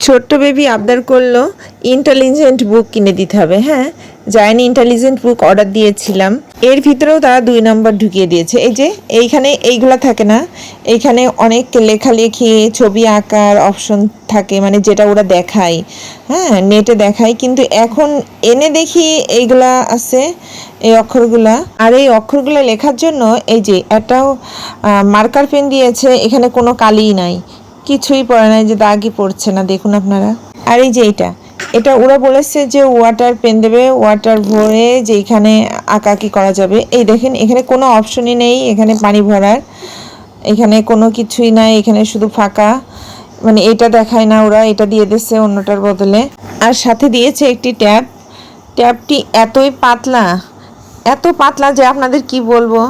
ছোট্ট বেবি আবদার করলো ইন্টেলিজেন্ট বুক কিনে দিতে হবে। হ্যাঁ, জায়ানি ইন্টেলিজেন্ট বুক অর্ডার দিয়েছিলাম, এর ভিতরেও তারা 2 নম্বর ঢুকিয়ে দিয়েছে। এই যে এইখানে এইগুলা থাকে না, এইখানে অনেক লেখালেখি ছবি আঁকার অপশন থাকে, মানে যেটা ওরা দেখায়, হ্যাঁ নেটে দেখায়, কিন্তু এখন এনে দেখি এইগুলা আছে এই অক্ষরগুলা। আর এই অক্ষরগুলো লেখার জন্য এই যে একটাও মার্কার পেন দিয়েছে, এখানে কোনো কালিই নাই, কিছুই পড়ে নাই, যে দাগই পড়ছে না, দেখুন আপনারা। আর এই যে এটা ওরা বলেছে যে ওয়াটার পেন দেবে, ওয়াটার ভরে যে এখানে আঁকাকি করা যাবে। এই দেখেন এখানে কোনো অপশনই নেই, এখানে পানি ভরার, এখানে কোনো কিছুই নাই, এখানে শুধু ফাঁকা, মানে এটা দেখায় না, ওরা এটা দিয়ে দিচ্ছে অন্যটার বদলে। আর সাথে দিয়েছে একটি ট্যাব। ট্যাবটি এতই পাতলা, এত পাতলা যে আপনাদের কি বলবো,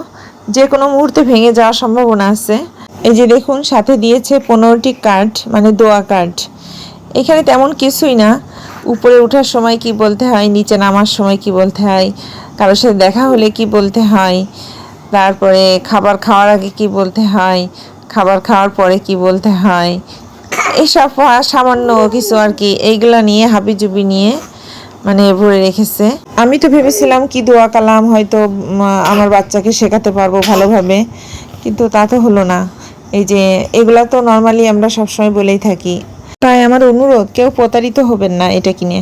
যে কোনো মুহূর্তে ভেঙে যাওয়ার সম্ভাবনা আছে। এই যে দেখুন সাথে দিয়েছে 15টি কার্ড, মানে দোয়া কার্ড। এখানে তেমন কিছুই না, উপরে ওঠার সময় কি বলতে হয়, নিচে নামার সময় কি বলতে হয়, কারোর সাথে দেখা হলে কি বলতে হয়, তারপরে খাবার খাওয়ার আগে কি বলতে হয়, খাবার খাওয়ার পরে কি বলতে হয়, এসব সামান্য কিছু আর কি, এইগুলা নিয়ে হাবিজুবি নিয়ে মানে ভরে রেখেছে। আমি তো ভেবেছিলাম কি দোয়া কালাম হয়তো আমার বাচ্চাকে শেখাতে পারবো ভালোভাবে, কিন্তু তা তো হলো না। এই যে এগুলা তো নর্মালি আমরা সবসময় বলেই থাকি। তাই আমার অনুরোধ, কেউ প্রতারিত হবেন না এটা কিনে।